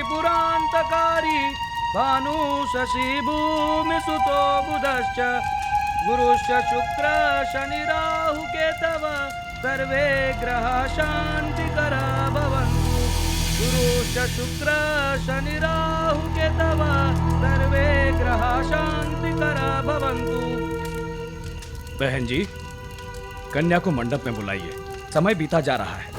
त्रिपुरान्तकारी भानु शशि भूमि सुतो बुधश्च गुरुश्च शुक्र शनि राहु केतव सर्वे ग्रह शांतिकरा भवन्तु। गुरुश्च शुक्र शनि राहु केतव सर्वे ग्रह शांतिकरा भवन्तु। बहन जी, कन्या को मंडप में बुलाइए, समय बीता जा रहा है।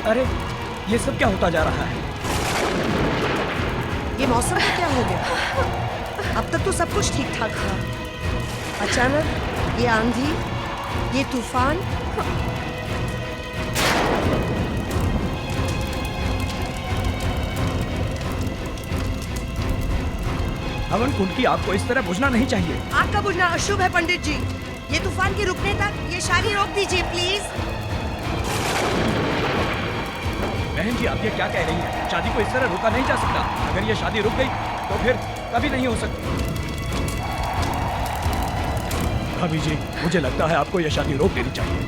अरे, ये सब क्या होता जा रहा है? ये मौसम में क्या हो गया? अब तक तो सब कुछ ठीक ठाक था, अचानक ये आंधी, ये तूफान। हवन कुंड की आग को इस तरह बुझना नहीं चाहिए। आग का बुझना अशुभ है पंडित जी। ये तूफान के रुकने तक ये शादी रोक दीजिए प्लीज। बहन जी, आप ये क्या कह रही हैं? शादी को इस तरह रोका नहीं जा सकता। अगर ये शादी रुक गई तो फिर कभी नहीं हो सकती। भाभी जी, मुझे लगता है आपको ये शादी रोक देनी चाहिए।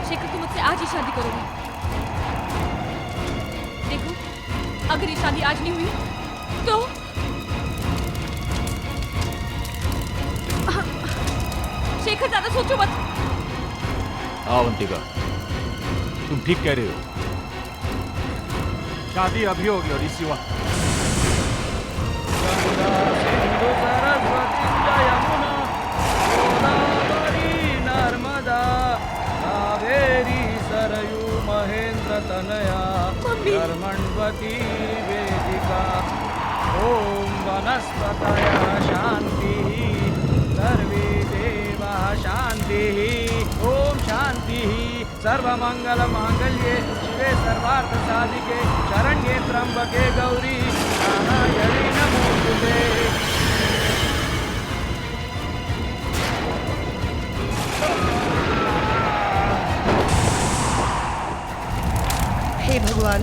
शेखर, तुम मुझसे आज ही शादी करोगे? देखो, अगर ये शादी आज नहीं हुई तो शेखर, ज्यादा सोचो मत। अवंतिका, तुम ठीक कह रहे हो। शादी अभी होगी और इसी वक्त। गंगा सिंधु सरस्वती यमुना गोदावरी नर्मदा कावेरी सरयू महेंद्र तनया कर्मण्वती वेदिका। ओम वनस्पतयः शांतिः सर्वे देवाः शांतिः। ओम शांतिः। सर्वमंगल मांगल्ये शिवे सर्वार्थ साधिके शरण्ये त्र्यंबके गौरी नारायणी नमोस्तुते। हे भगवान,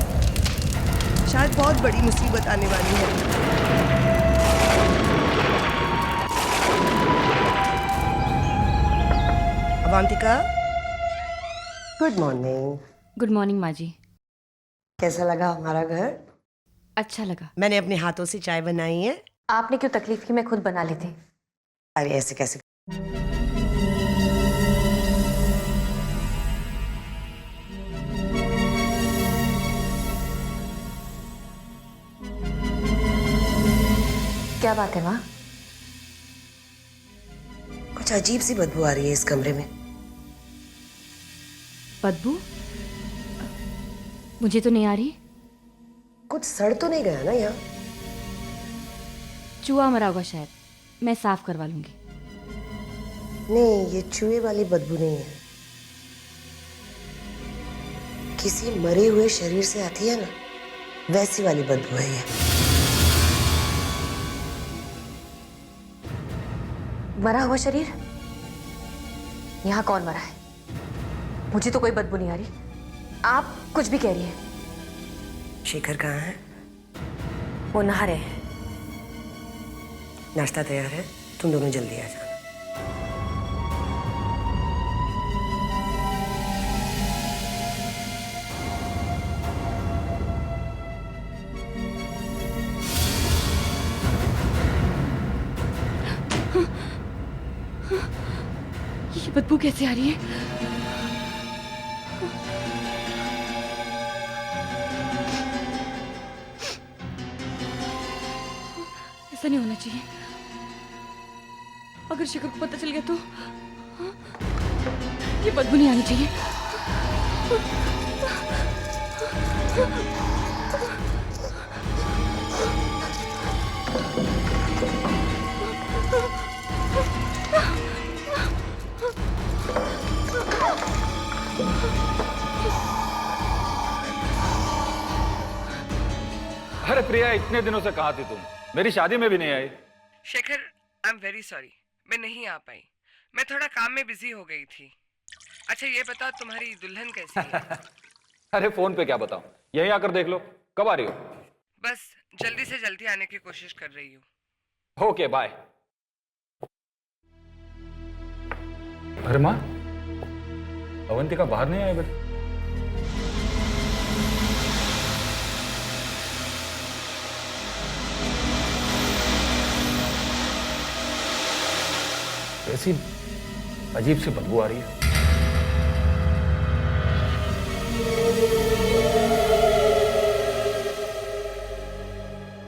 शायद बहुत बड़ी मुसीबत आने वाली है। Avantika, good morning. Good morning माँ जी। कैसा लगा हमारा घर? अच्छा लगा। मैंने अपने हाथों से चाय बनाई है। आपने क्यों तकलीफ की, मैं खुद बना लेती। अरे ऐसे कैसे? क्या बात है माँ? कुछ अजीब सी बदबू आ रही है इस कमरे में। बदबू? मुझे तो नहीं आ रही। कुछ सड़ तो नहीं गया ना यहाँ? चूहा मरा होगा शायद, मैं साफ करवा लूंगी। नहीं, ये चूहे वाली बदबू नहीं है। किसी मरे हुए शरीर से आती है ना, वैसी वाली बदबू है ये। मरा हुआ शरीर? यहाँ कौन मरा है? मुझे तो कोई बदबू नहीं आ रही। आप कुछ भी कह रही हैं। शेखर कहाँ है? वो नहा रहे हैं। नाश्ता तैयार है, तुम दोनों जल्दी आ जाना। ये बदबू कैसे आ रही है? ऐसा नहीं होना चाहिए। अगर शेखर को पता चल गया तो ये बदबू नहीं आनी चाहिए। अरे प्रिया, इतने दिनों से कहाँ थी तुम? मेरी शादी में भी नहीं आई। Shekhar, I am very sorry, मैं नहीं आ पाई। मैं थोड़ा काम में बिजी हो गई थी। अच्छा ये बता तुम्हारी दुल्हन कैसी है? अरे फोन पे क्या बताऊं, यहीं आकर देख लो। कब आ रही हो? बस जल्दी से जल्दी आने की कोशिश कर रही हूँ। Okay bye. अरे माँ, अवंतिका बाहर नहीं आई बेटा? ऐसी अजीब सी बदबू आ रही है।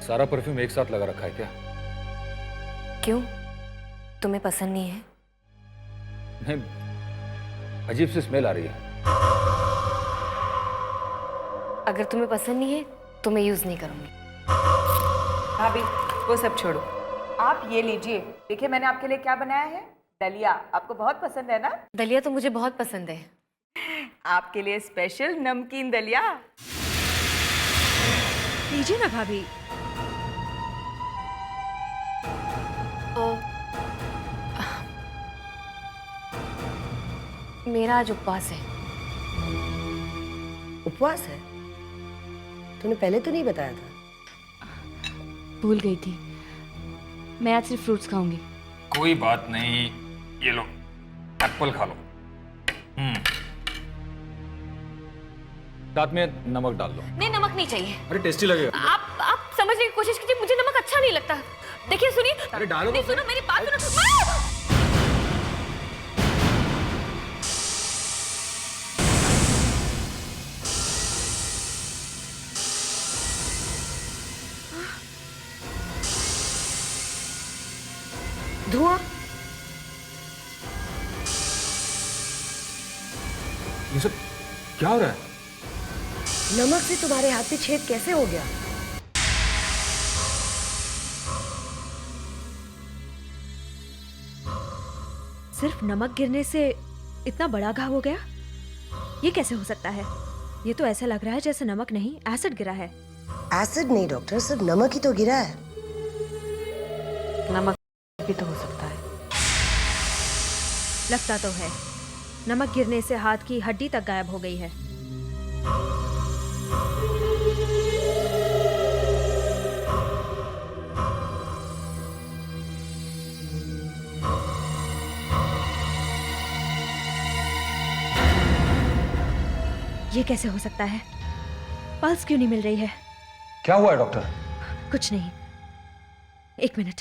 सारा परफ्यूम एक साथ लगा रखा है क्या? क्यों, तुम्हें पसंद नहीं है? नहीं, अजीब सी स्मेल आ रही है। अगर तुम्हें पसंद नहीं है तो मैं यूज नहीं करूंगी। भाभी वो सब छोड़ो, आप ये लीजिए। देखिए मैंने आपके लिए क्या बनाया है, दलिया। आपको बहुत पसंद है ना? दलिया तो मुझे बहुत पसंद है। आपके लिए स्पेशल नमकीन दलिया। लीजिए ना भाभी। मेरा आज उपवास है। उपवास है? तूने पहले तो नहीं बताया था। भूल गई थी। मैं आज सिर्फ फ्रूट्स खाऊंगी। कोई बात नहीं, ये लो एप्पल खा लो। साथ में नमक डाल लो। नहीं, नमक नहीं चाहिए। अरे टेस्टी लगेगा। आप समझने की कोशिश कीजिए, मुझे नमक अच्छा नहीं लगता। देखिए सुनिए। अरे डालो नहीं, तो सुनो मेरी बात सुनो। धुआं? ये सब क्या हो रहा है? नमक से तुम्हारे हाथ पे छेद कैसे हो गया? सिर्फ नमक गिरने से इतना बड़ा घाव हो गया? ये कैसे हो सकता है? ये तो ऐसा लग रहा है जैसे नमक नहीं, एसिड गिरा है। एसिड नहीं डॉक्टर, सिर्फ नमक ही तो गिरा है। नमक भी तो हो सकता है। लगता तो है। नमक गिरने से हाथ की हड्डी तक गायब हो गई है। ये कैसे हो सकता है? पल्स क्यों नहीं मिल रही है? क्या हुआ है डॉक्टर? कुछ नहीं, एक मिनट।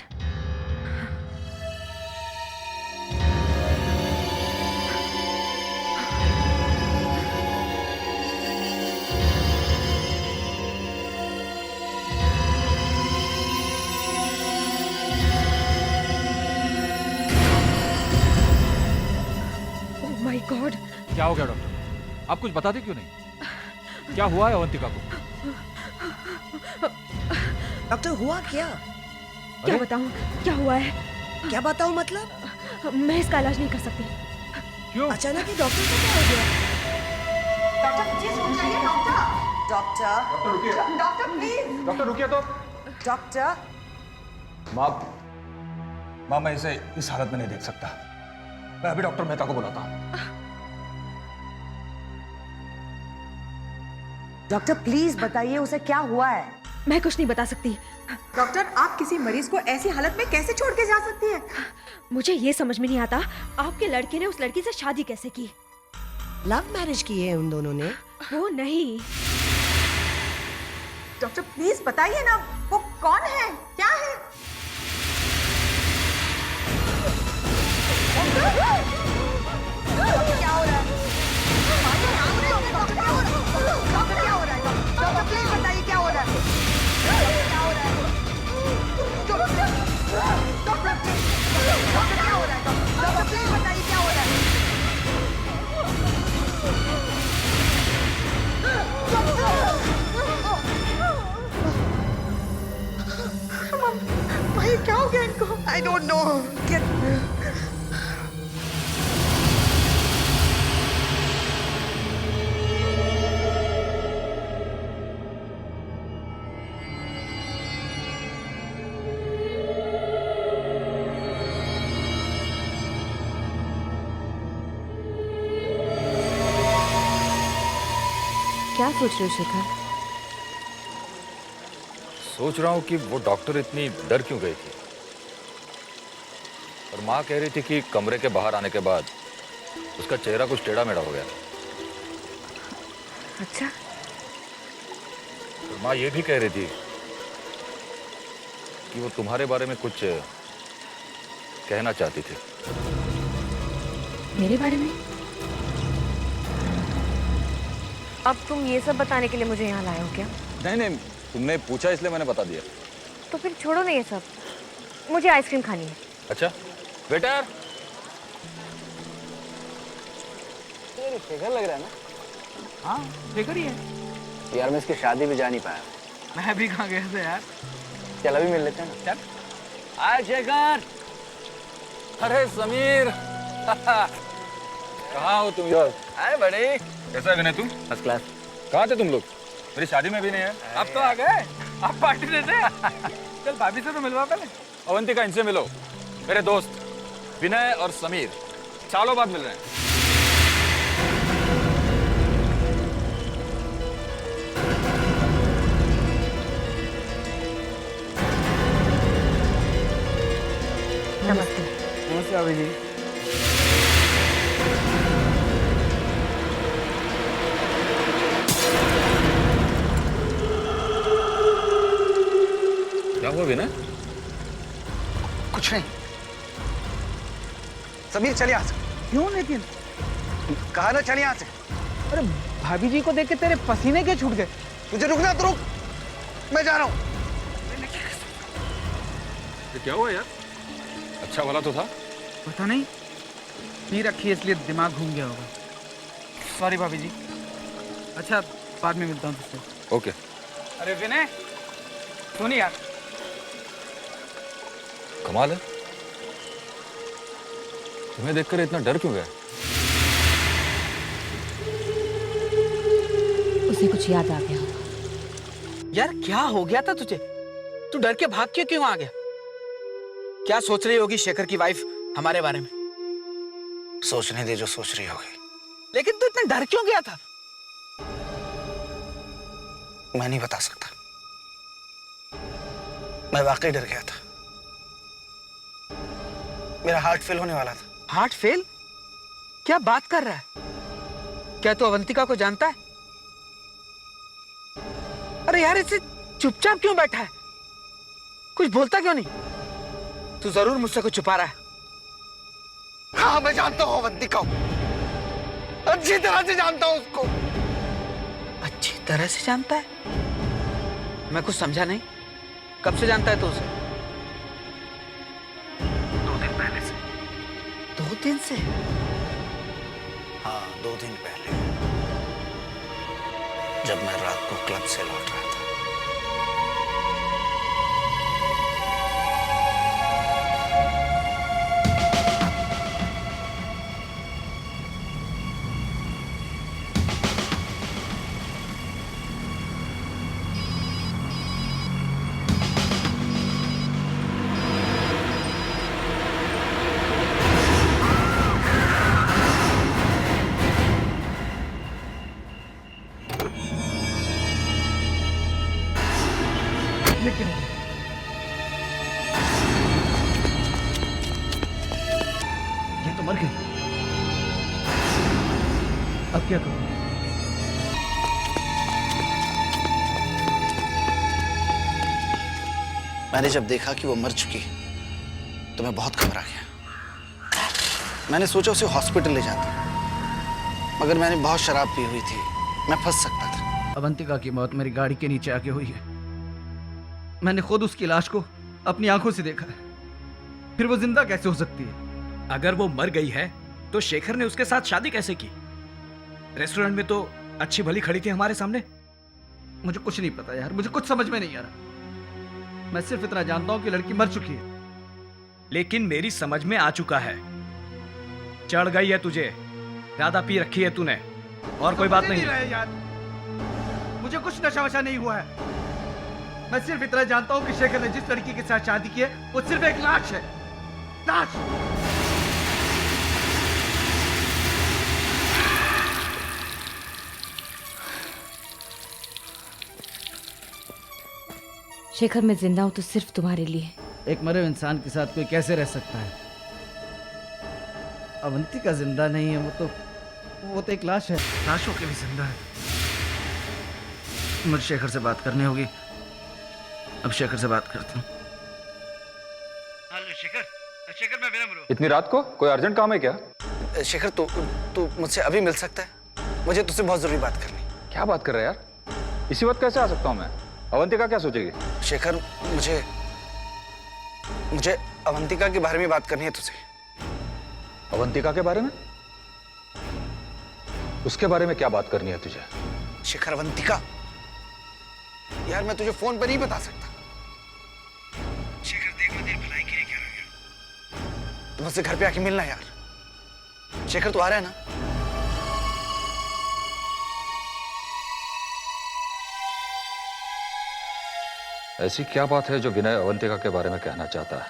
Oh my God! क्या हो गया डॉक्टर? आप कुछ बताते क्यों नहीं? क्या हुआ है अवंतिका को? डॉक्टर हुआ क्या? क्या बताऊं क्या हुआ है? क्या बताऊं मतलब? मैं इसका इलाज नहीं कर सकती। क्यों? अचानक ही डॉक्टर को क्या हो गया? डॉक्टर प्लीज रुक जाइए। डॉक्टर डॉक्टर रुकिए। Doctor please. डॉक्टर रुकिए तो। डॉक्टर माँ मैं इसे इस हालत में नहीं देख सकता। मैं अभी डॉक्टर मेहता को बुलाता हूँ। डॉक्टर प्लीज बताइए उसे क्या हुआ है? मैं कुछ नहीं बता सकती। डॉक्टर आप किसी मरीज को ऐसी हालत में कैसे छोड़ के जा सकती है? मुझे ये समझ में नहीं आता, आपके लड़के ने उस लड़की से शादी कैसे की? लव मैरिज की है उन दोनों ने? वो नहीं। डॉक्टर प्लीज बताइए ना, वो कौन है, क्या है? क्या हो रहा है? डॉक्टर क्या हो रहा है? डॉक्टर क्या हो रहा है? डॉक्टर प्लीज बताइए क्या हो रहा है? क्या हो रहा है? डॉक्टर क्या हो रहा है? डॉक्टर प्लीज बताइए क्या हो रहा है? भाई क्या हो गया इनको? I don't know. सोच रहे हो शेखर? सोच रहा हूँ कि वो डॉक्टर इतनी डर क्यों गई थी। और माँ कह रही थी कि कमरे के बाहर आने के बाद उसका चेहरा कुछ टेढ़ा मेढ़ा हो गया। अच्छा, और माँ ये भी कह रही थी कि वो तुम्हारे बारे में कुछ कहना चाहती थी। मेरे बारे में? अब तुम ये सब बताने के लिए मुझे यहाँ लाए हो क्या? नहीं नहीं, तुमने पूछा इसलिए मैंने बता दिया। तो फिर छोड़ो ना ये सब, मुझे आइसक्रीम खानी है। अच्छा वेटर। शेखर लग रहा है ना? हाँ शेखर ही है यार। मैं इसकी शादी में जा नहीं पाया। मैं भी कहाँ गया था यार। चल अभी मिल लेते हैं ना। चल आए शेखर। अरे समीर कहाँ हो तुम यार? आए बड़े। कैसा है विनय तुम? First class. कहाँ थे तुम लोग? मेरी शादी में भी नहीं है। अब तो आ गए, अब पार्टी देते हैं। चल भाभी से तो मिलवा पहले। अवंतिका इनसे मिलो, मेरे दोस्त विनय और समीर सालों बाद मिल रहे हैं। नमस्ते। नमस्ते भाभी जी। क्या हुआ विनय? कुछ नहीं। समीर चल यहाँ से। क्यों लेकिन? कहा ना चल यहाँ से। अरे भाभी जी को देख के तेरे पसीने क्यों छूट गए? तुझे रुकना तो रुक, मैं जा रहा हूँ। ये क्या हुआ यार? अच्छा वाला तो था। पता नहीं, पी रखी है इसलिए दिमाग घूम गया होगा। सॉरी भाभी जी। अच्छा बाद में मिलता हूँ तुझसे। ओके। अरे विनय सुन यार। कमाल है, तुम्हें देखकर इतना डर क्यों गया? उसे कुछ याद आ गया होगा। यार क्या हो गया था तुझे? तू डर के भाग के क्यों आ गया? क्या सोच रही होगी शेखर की वाइफ हमारे बारे में? सोचने दे जो सोच रही होगी। लेकिन तू इतना डर क्यों गया था? मैं नहीं बता सकता। मैं वाकई डर गया था। मेरा हार्ट फेल होने वाला था। Heart fail? क्या बात कर रहा है? क्या तू अवंतिका को जानता है? अरे यार इसे चुपचाप क्यों बैठा है? कुछ बोलता क्यों नहीं? तू जरूर मुझसे कुछ छुपा रहा है। हाँ मैं जानता हूँ अवंतिका को, अच्छी तरह से जानता हूँ उसको। अच्छी तरह से जानता है? मैं कुछ समझा नहीं। कब से जानता है तू उसे? 2 दिन पहले से। 2 दिन से? हाँ 2 दिन पहले, जब मैं रात को क्लब से लौट रहा था। ये तो मर गई। अब क्या करूं? मैंने जब देखा कि वो मर चुकी तो मैं बहुत घबरा गया। मैंने सोचा उसे हॉस्पिटल ले जाता, मगर मैंने बहुत शराब पी हुई थी, मैं फंस सकता था। अवंतिका की मौत मेरी गाड़ी के नीचे आके हुई है। मैंने खुद उसकी लाश को अपनी आंखों से देखा है। फिर वो जिंदा कैसे हो सकती है? अगर वो मर गई है तो शेखर ने उसके साथ शादी कैसे की? रेस्टोरेंट में तो अच्छी भली खड़ी थी हमारे सामने। मुझे कुछ नहीं पता यार, मुझे कुछ समझ में नहीं आ रहा। मैं सिर्फ इतना जानता हूं कि लड़की मर चुकी है। लेकिन मेरी समझ में आ चुका है, चढ़ गई है तुझे, ज्यादा पी रखी है तूने, और कोई बात नहीं रहे यार, मुझे कुछ नशा वशा नहीं हुआ है। मैं सिर्फ इतना जानता हूं कि शेखर ने जिस लड़की के साथ शादी की है वो सिर्फ एक लाश है। लाश। शेखर, मैं जिंदा हूं तो सिर्फ तुम्हारे लिए। एक मरे हुए इंसान के साथ कोई कैसे रह सकता है? अवंतिका जिंदा नहीं है, वो तो एक लाश है। लाशों के भी जिंदा है। मुझे शेखर से बात करनी होगी। अब शेखर से बात करता हूँ। हेलो शेखर, शेखर मैं विनम्र हूँ। इतनी रात को कोई अर्जेंट काम है क्या? शेखर तू मुझसे अभी मिल सकता है? मुझे तुझसे बहुत जरूरी बात करनी। क्या बात कर रहे हैं यार? इसी वक्त कैसे आ सकता हूँ मैं? अवंतिका क्या सोचेगी? शेखर, मुझे अवंतिका के बारे में बात करनी है तुझसे। अवंतिका के बारे में? उसके बारे में क्या बात करनी है तुझे? शेखर, अवंतिका यार, मैं तुझे फोन पर नहीं बता सकता। शेखर देख लो, तेरी भलाई के लिए क्या रह गया। तू मुझसे घर पे आके मिलना यार। शेखर, तू आ रहा है ना? ऐसी क्या बात है जो विनय अवंतिका के बारे में कहना चाहता है?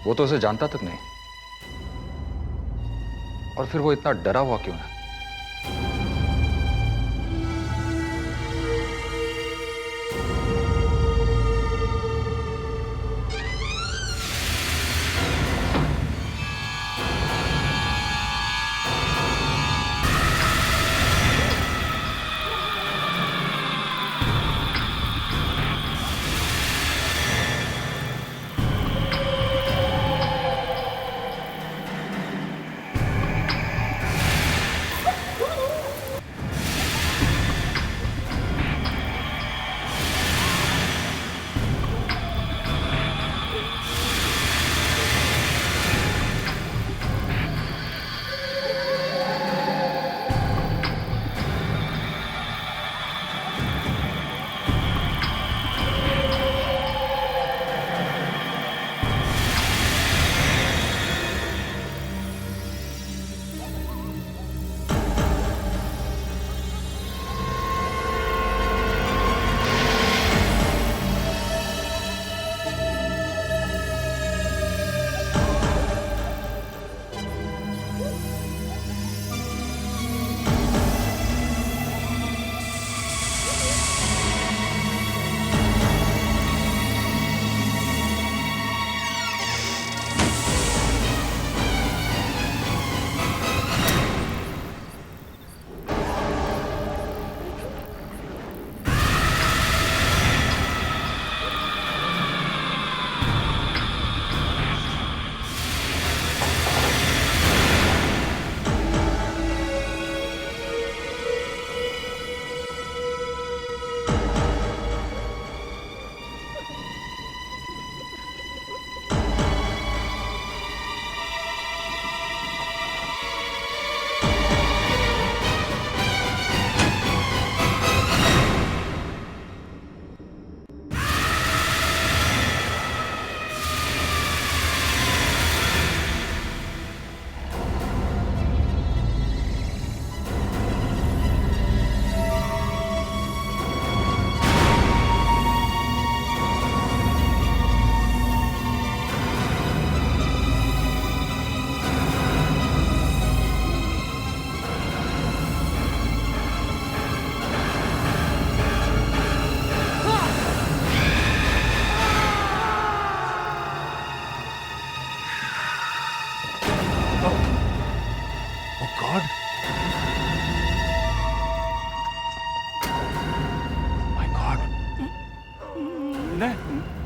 वो तो उसे जानता तक नहीं, और फिर वो इतना डरा हुआ क्यों है?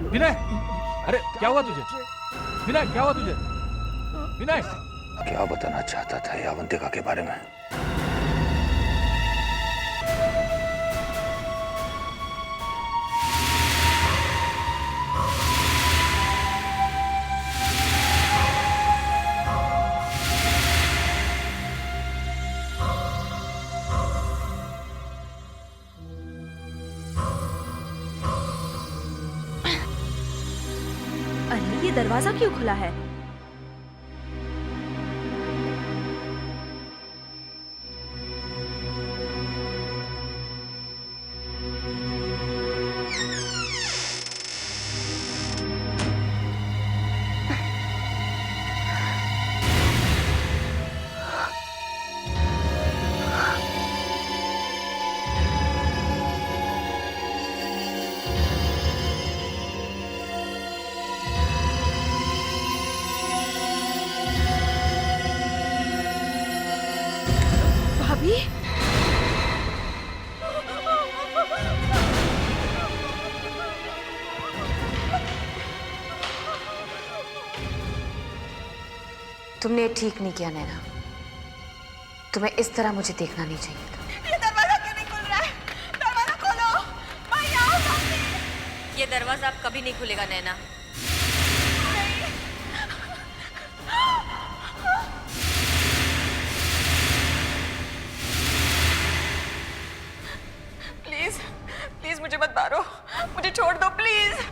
विनय, अरे क्या हुआ तुझे? विनय, क्या हुआ तुझे? विनय, क्या बताना चाहता था ये अवंतिका के बारे में? अरे ये दरवाजा क्यों खुला है? तुमने ये ठीक नहीं किया नैना। तुम्हें इस तरह मुझे देखना नहीं चाहिए था। ये दरवाजा क्यों नहीं खुल रहा है? दरवाजा खोलो। मैं यहाँ हूँ। ये दरवाजा अब कभी नहीं खुलेगा नैना। प्लीज प्लीज मुझे मत मारो, मुझे छोड़ दो प्लीज।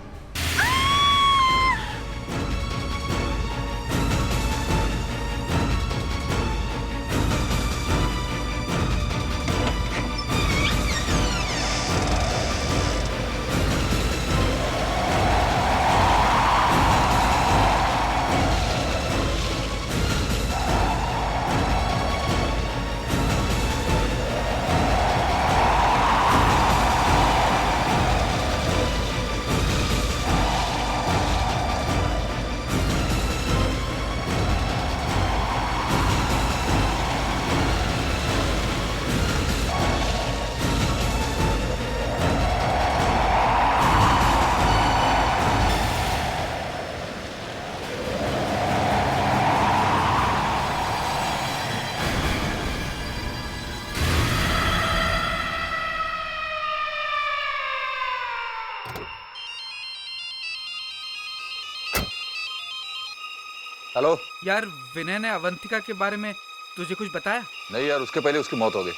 हेलो यार, विनय ने अवंतिका के बारे में तुझे कुछ बताया? नहीं यार, उसके पहले उसकी मौत हो गई।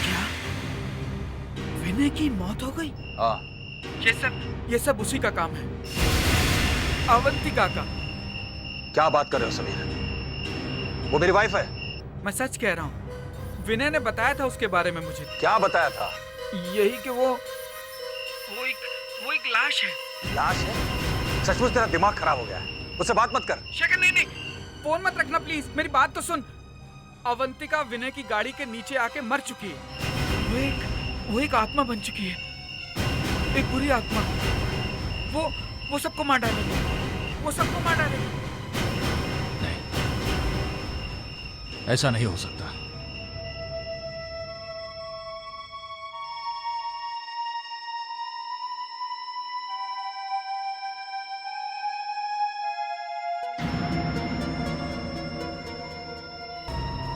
क्या? विनय की मौत हो गई? हाँ। ये सब उसी का काम है, अवंतिका का। क्या बात कर रहे हो समीर? वो मेरी वाइफ है। मैं सच कह रहा हूँ, विनय ने बताया था उसके बारे में मुझे। क्या बताया था? यही कि वो एक लाश है। लाश है? सचमुच तेरा दिमाग खराब हो गया है। उससे बात मत कर। शेखर, नहीं, फोन मत रखना प्लीज, मेरी बात तो सुन। अवंतिका विनय की गाड़ी के नीचे आके मर चुकी है। वो एक आत्मा बन चुकी है, एक बुरी आत्मा। वो सबको मार डालेगी, वो सबको मार डालेगी। नहीं, ऐसा नहीं हो सकता।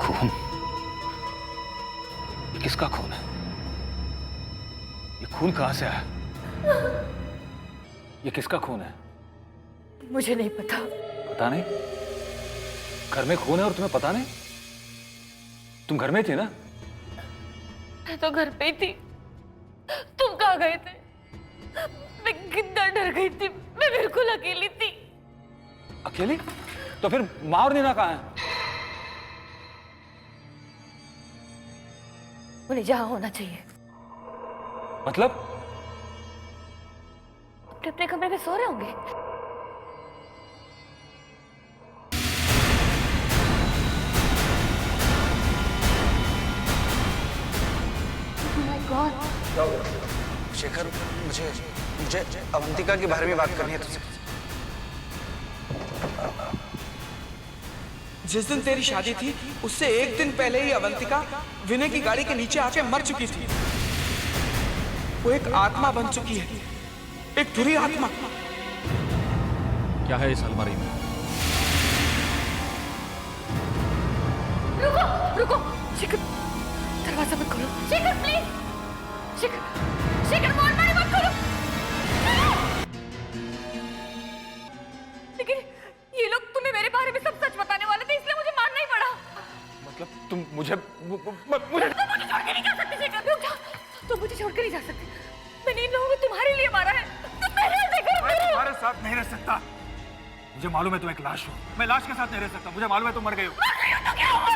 खून? किसका खून है? ये खून कहां से आया? ये किसका खून है? मुझे नहीं पता। पता नहीं? घर में खून है और तुम्हें पता नहीं? तुम घर में थी ना? मैं तो घर पे ही थी। तुम कहाँ गए थे? मैं कितना डर गई थी, मैं बिल्कुल अकेली थी। अकेली? तो फिर माँ और नीना कहाँ हैं? उन्हें जहाँ होना चाहिए। मतलब? अपने अपने कमरे में सो रहे होंगे। शेखर, मुझे अवंतिका के बारे में बात करनी है तुझसे। जिस दिन तेरी शादी थी, उससे एक दिन पहले ही अवंतिका विनय की गाड़ी के नीचे आके मर चुकी थी। वो एक आत्मा बन चुकी है, एक बुरी आत्मा। क्या है इस अलमारी में? रुको, रुको, शेखर, दरवाजा मत खोलो। शेखर प्लीज, शेखर बहुत बड़ी मत खोलो। लेकिन ये लोग तुम्हें मेरे बारे में सब सच बताने वाले थे, इसलिए मुझे मारना ही पड़ा। मतलब तुम मुझे तुम मुझे छोड़ के नहीं जा सकते शेखर, रुक जाओ। तुम मुझे छोड़ के नहीं जा सकते। मैंने इन लोगों को तुम्हारे लिए मारा है। मैं तुम्हारे साथ नहीं रह सकता। मुझे मालूम है तुम एक लाश हो। मैं लाश के साथ नहीं रह सकता। मुझे मालूम है तुम मर गई हो। तो क्या हुआ?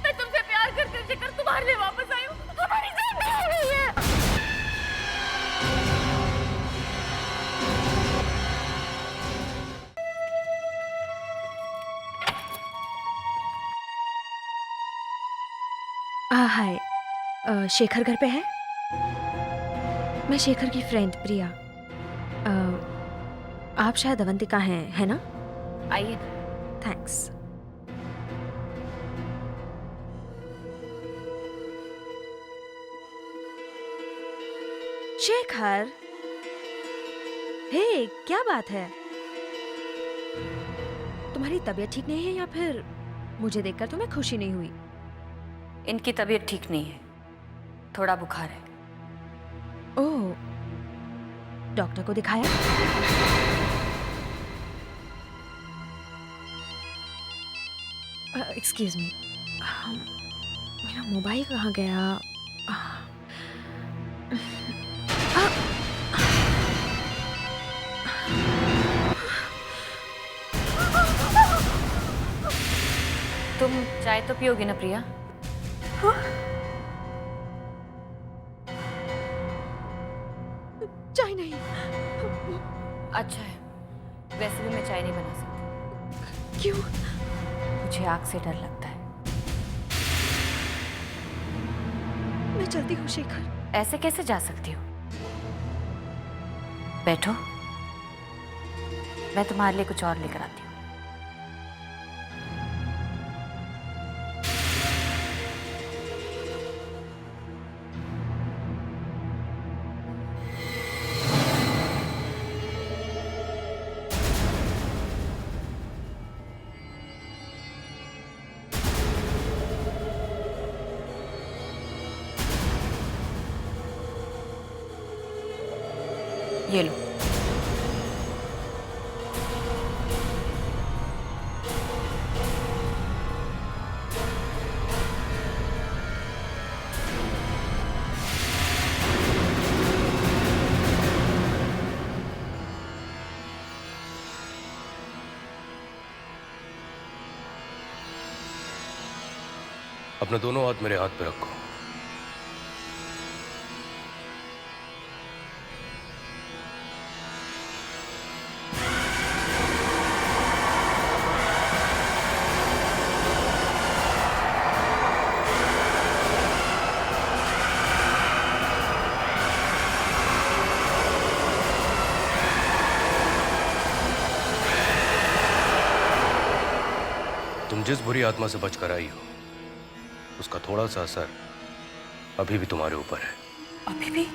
मैं तुमसे प्यार करती हूँ शेखर, तुम्हारे लिए वापस आई हूँ। हमारी जान निकल गई है। हाय, शेखर घर पे है? मैं शेखर की फ्रेंड प्रिया। आप शायद अवंतिका हैं, है ना? आइए। थैंक्स। शेखर, हे, क्या बात है? तुम्हारी तबीयत ठीक नहीं है या फिर मुझे देखकर तुम्हें खुशी नहीं हुई? इनकी तबीयत ठीक नहीं है, थोड़ा बुखार है। ओह, डॉक्टर को दिखाया? एक्सक्यूज मी, मेरा मोबाइल कहाँ गया? तुम चाय तो पियोगी ना प्रिया? चाय नहीं। अच्छा है, वैसे भी मैं चाय नहीं बना सकती। क्यों? मुझे आग से डर लगता है। मैं चलती हूँ शेखर। ऐसे कैसे जा सकती हो? बैठो, मैं तुम्हारे लिए कुछ और लेकर आती हूँ। ये लो। अपने दोनों हाथ मेरे हाथ पे रखो। तुम जिस बुरी आत्मा से बचकर आई हो, उसका थोड़ा सा असर अभी भी तुम्हारे ऊपर है। अभी भी?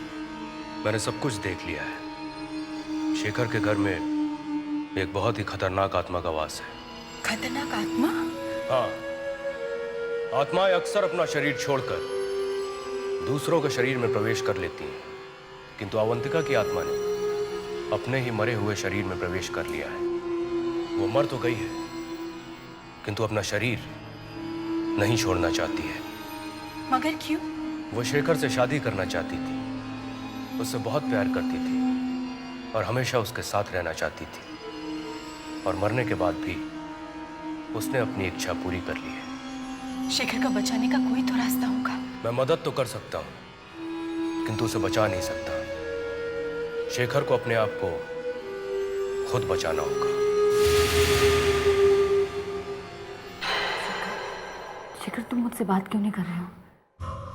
मैंने सब कुछ देख लिया है। शेखर के घर में एक बहुत ही खतरनाक आत्मा का वास है। खतरनाक आत्मा? हाँ, आत्माएं अक्सर अपना शरीर छोड़कर दूसरों के शरीर में प्रवेश कर लेती हैं, किंतु अवंतिका की आत्मा ने अपने ही मरे हुए शरीर में प्रवेश कर लिया है। वो मर तो गई है, किंतु अपना शरीर नहीं छोड़ना चाहती है। मगर क्यों? वो शेखर से शादी करना चाहती थी, उससे बहुत प्यार करती थी और हमेशा उसके साथ रहना चाहती थी, और मरने के बाद भी उसने अपनी इच्छा पूरी कर ली है। शेखर को बचाने का कोई तो रास्ता होगा। मैं मदद तो कर सकता हूँ, किंतु उसे बचा नहीं सकता। शेखर को अपने आप को खुद बचाना होगा। शेखर, तुम मुझसे बात क्यों नहीं कर रहे हो?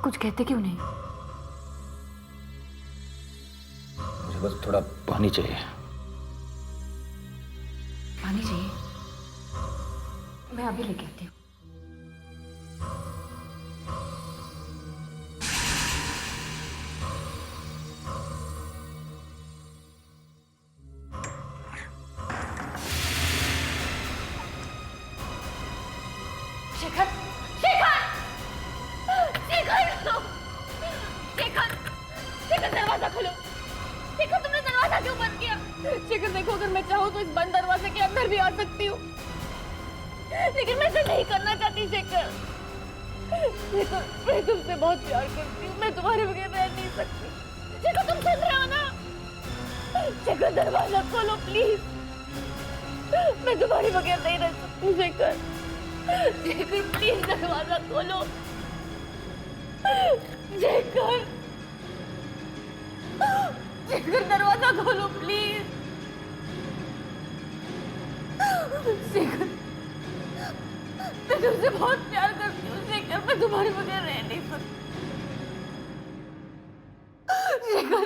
कुछ कहते क्यों नहीं? मुझे बस थोड़ा पानी चाहिए। पानी चाहिए? मैं अभी लेके आती हूँ। शेखर! शेखर! शेखर! शेखर! शेखर, दरवाजा खोलो! शेखर, तुमने दरवाजा क्यों बंद किया? शेखर देखो, अगर मैं चाहूँ तो इस बंद दरवाजे के अंदर भी आ सकती हूँ, लेकिन मैं ऐसा नहीं करना चाहती। शेखर, शेखर, मैं तुमसे बहुत प्यार करती हूँ, मैं तुम्हारे बगैर रह नहीं सकती। शेखर, तुम सुन रहे हो ना? शेखर, दरवाजा खोलो प्लीज, मैं तुम्हारे बगैर नहीं रह सकती। शेखर, शेखर, प्लीज दरवाजा खोलो। शेखर, शेखर, दरवाजा खोलो प्लीज। शेखर, मैं तुमसे बहुत प्यार करती हूँ। शेखर, मैं तुम्हारे बगैर रह नहीं सकती। शेखर,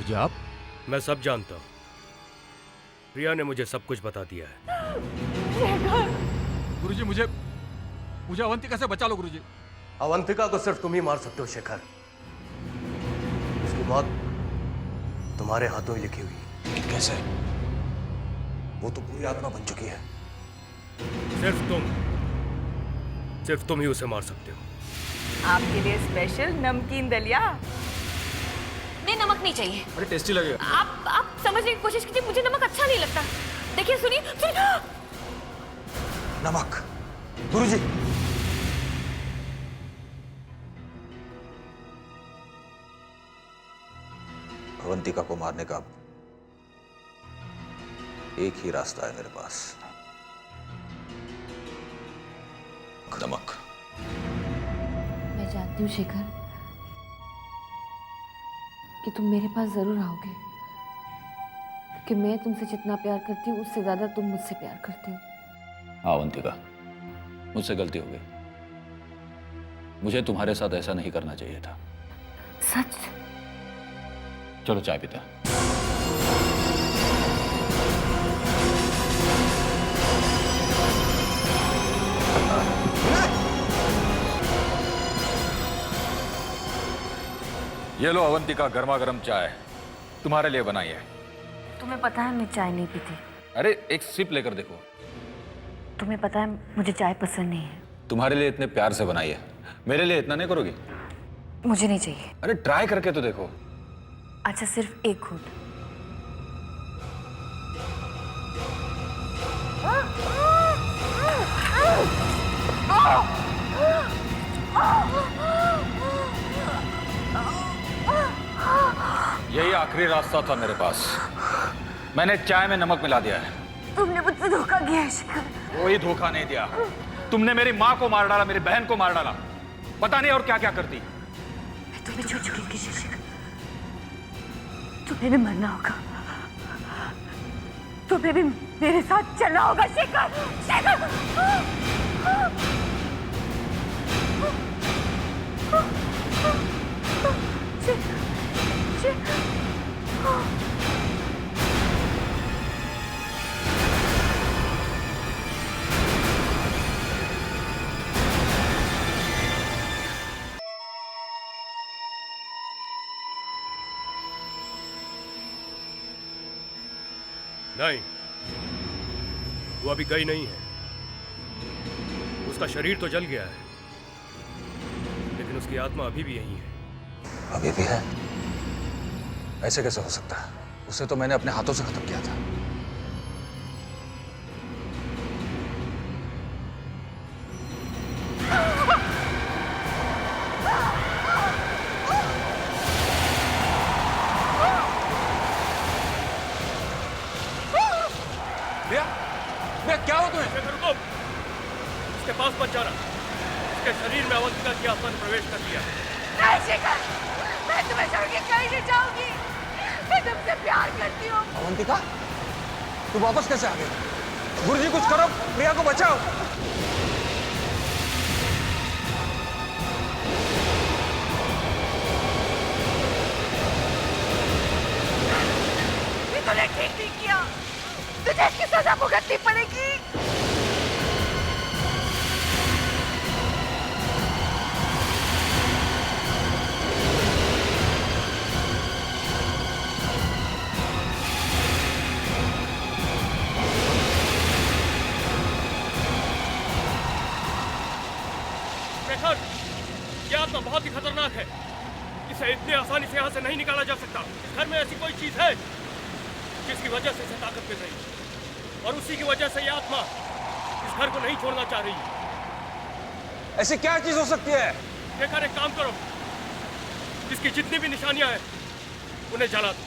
गुरुजी आप? मैं सब जानता हूँ। प्रिया ने मुझे सब कुछ बता दिया है। गुरुजी मुझे अवंतिका से बचा लो गुरुजी। अवंतिका को सिर्फ तुम ही मार सकते हो शेखर। उसकी मौत तुम्हारे हाथों ही लिखी हुई। कैसे? वो तो पूरी आत्मा बन चुकी है। सिर्फ तुम ही उसे मार सकते हो। आपके लिए स्पेशल नमकीन दलिया। नहीं, नमक नहीं चाहिए। अरे टेस्टी लगेगा। आप समझने की कोशिश कीजिए, मुझे नमक अच्छा नहीं लगता। देखिए, सुनिए। नमक। गुरुजी। अवंतिका को मारने का एक ही रास्ता है मेरे पास, नमक। मैं जानती हूँ शेखर कि तुम मेरे पास जरूर आओगे, क्योंकि मैं तुमसे जितना प्यार करती हूँ उससे ज्यादा तुम मुझसे प्यार करती हो। अवंतिका, मुझसे गलती हो गई। मुझे तुम्हारे साथ ऐसा नहीं करना चाहिए था। सच? चलो चाय पीते हैं। ये लो अवंतिका, गर्मा गर्म चाय तुम्हारे लिए बनाई है। तुम्हें पता है मैं चाय नहीं पीती। अरे एक सिप लेकर देखो। तुम्हें पता है मुझे चाय पसंद नहीं है। तुम्हारे लिए इतने प्यार से बनाई है, मेरे लिए इतना नहीं करोगी? मुझे नहीं चाहिए। अरे ट्राई करके तो देखो। अच्छा, सिर्फ एक घूंट। यही आखिरी रास्ता था मेरे पास। मैंने चाय में नमक मिला दिया है। तुमने मुझसे धोखा किया है शेखर। कोई धोखा नहीं दिया। तुमने मेरी माँ को मार डाला, मेरी बहन को मार डाला, पता नहीं और क्या क्या करती। मैं तुम्हें छोड़ चुकी थी शेखर। तुम्हें भी मरना होगा, तुम्हें भी मेरे साथ चलना होगा शेखर। शेखर! नहीं, वो अभी गई नहीं है। उसका शरीर तो जल गया है, लेकिन उसकी आत्मा अभी भी यहीं है। अभी भी है? ऐसे कैसे हो सकता है? उसे तो मैंने अपने हाथों से खत्म किया था। क्या हो तुम्हें? शेखर रुको, इसके पास मत जाना। इसके शरीर में अवंतिका की आत्मा ने प्रवेश कर लिया। नहीं शेखर, मैं तुम्हें छोड़ के कहीं नहीं जाऊंगी। मैं तुमसे प्यार करती हूँ। अवंतिका, तू वापस कैसे आ गई? गुरुजी कुछ करो, प्रिया को बचाओ। ये तूने ठीक नहीं किया, तुझे इसकी सजा भुगतनी पड़ेगी। शेखर, यह आत्मा बहुत ही खतरनाक है। इसे इतनी आसानी से यहाँ से नहीं निकाला जा सकता। इस घर में ऐसी कोई चीज है जिसकी वजह से इसे ताकत मिल रही है, और उसी की वजह से यह आत्मा इस घर को नहीं छोड़ना चाह रही है। ऐसी क्या चीज हो सकती है? शेखर, एक काम करो, इसकी जितनी भी निशानियां हैं उन्हें जला दो।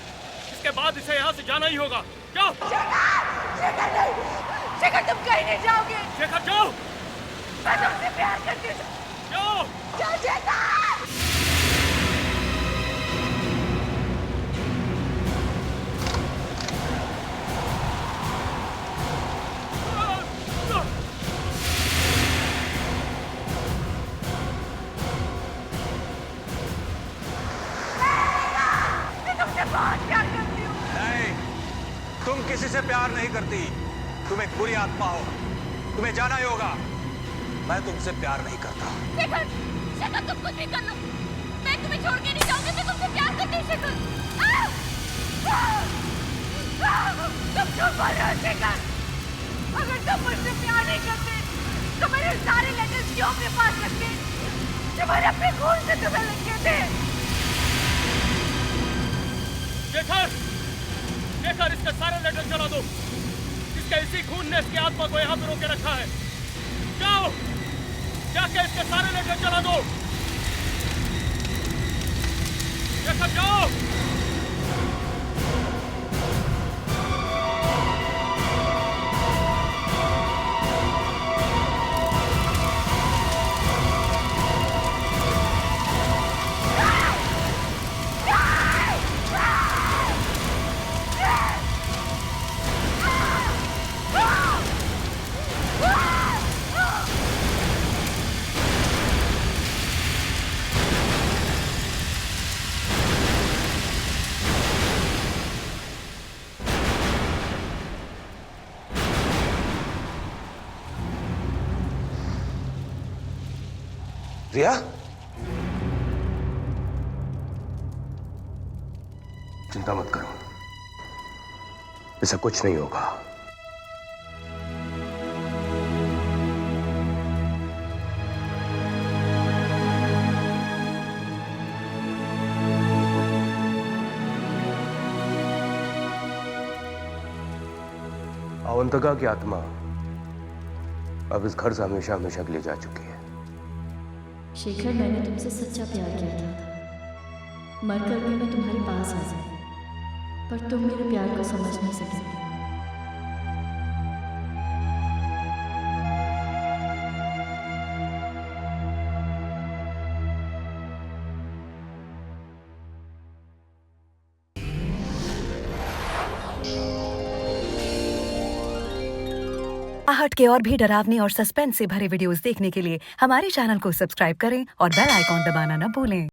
इसके बाद इसे यहाँ से जाना ही होगा। जाओ। शेखर नहीं, शेखर तुम कहीं नहीं जाओगे। शेखर जाओ। मैं तुमसे प्यार करती हूँ। जाओ। जाओ शेखर। मैं तुमसे बहुत प्यार तुम किसी से प्यार नहीं करती, तुम एक बुरी आत्मा हो, तुम्हें जाना ही होगा। मैं तुमसे प्यार नहीं करता। शेखर, शेखर तुम कुछ भी कर लो, मैं तुम्हें छोड़ के नहीं जाऊंगी। मैं तुमसे प्यार करती हूँ शेखर। तुम क्यों बोल रहे हो शेखर? अगर तुम मुझसे प्यार नहीं करते तो मेरे सारे लेटर्स क्यों अपने पास रखते? तुम्हारे अपने खून से तुम्हें लिखे थे। शेखर, शेखर इसके सारे लेटर चला दो। इसके इसी खून ने इसकी आत्मा को यहाँ पे रोके रखा है। जाओ, जाके इसके सारे लेटर चला दो। शेखर जाओ। रिया, चिंता मत करो, इसे कुछ नहीं होगा। अवंतिका की आत्मा अब इस घर से हमेशा हमेशा के लिए जा चुकी है। शेखर, मैंने तुमसे सच्चा प्यार किया था। मरकर भी मैं तुम्हारे पास आ जाऊं, पर तुम मेरे प्यार को समझ नहीं सके। आहट के और भी डरावने और सस्पेंस से भरे वीडियोस देखने के लिए हमारे चैनल को सब्सक्राइब करें और बेल आइकॉन दबाना न भूलें।